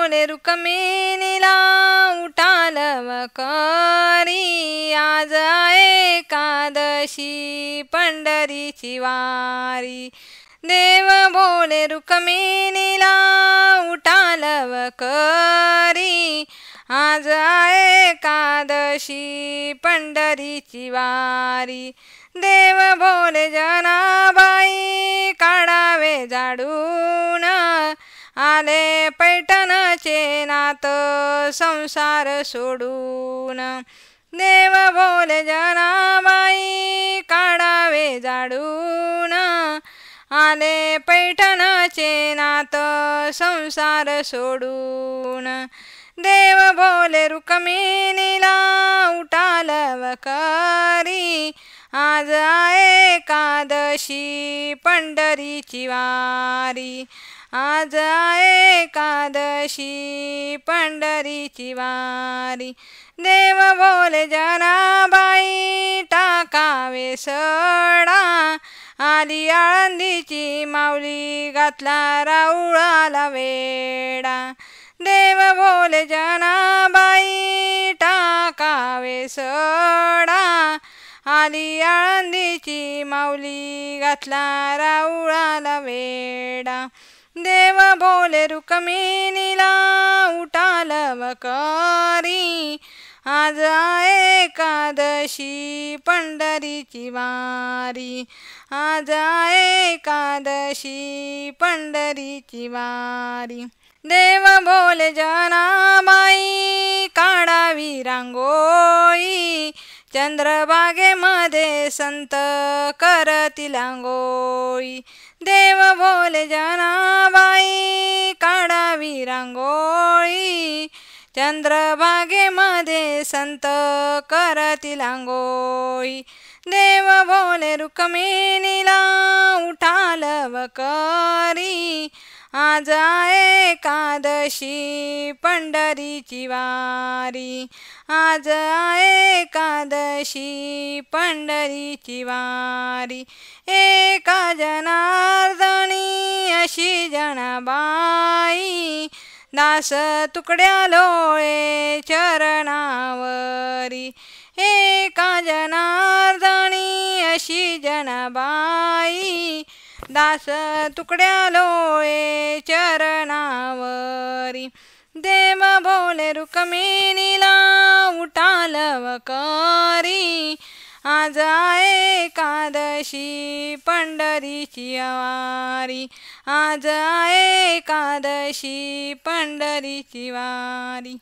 बोले रुक्मिणीला उठालव करी, आज एकादशी पंढरीची वारी। देव बोले रुक्मिणीला उठालव करी, आज एकादशी पंढरीची वारी। देव बोले जनाबाई काढावे झाडून, आले पैठणचे नात संसार सोडून। देव बोले जनाबाई काढावे झाडून, आले पैठणचे नात संसार सोडून। देव बोले रुक्मिणीला उठालव करी, आज एकादशी पंढरीची वारी। आज एकादशी पंढरीची वारी। देव बोले जनाबाई टाकावे सडा, आली आळंदीची माऊली घातला राऊळाला वेडा। देव बोले जनाबाई टाकावे सडा, आली आळंदीची माऊली घातला राऊळाला वेडा। देव बोले रुक्मिणीला उठालव करी, आज एकादशी पंढरीची वारी। आज एकादशी पंढरीची वारी। देव बोले जनाबाई काढावी रांगोळी, चंद्रभागेमध्ये संत करतील अंघोळी। देव बोले जनाबाई काढावी रांगोळी, चंद्रभागेमध्ये संत करतील अंघोळी। देव बोले रुक्मिणीला उठालव करी, आज एकादशी पंढरीची वारी। आज एकादशी पंढरीची वारी। एका जनार्दनी अशी जनाबाई, दास तुकड्या लोळे चरणावरी। एका जनार्दनी अशी जनाबाई, दास तुकड्या लोळे चरणावरी। देव बोले रुक्मिणीला उठालव करी, आज एकादशी पंढरीची वारी। आज एकादशी पंढरीची वारी।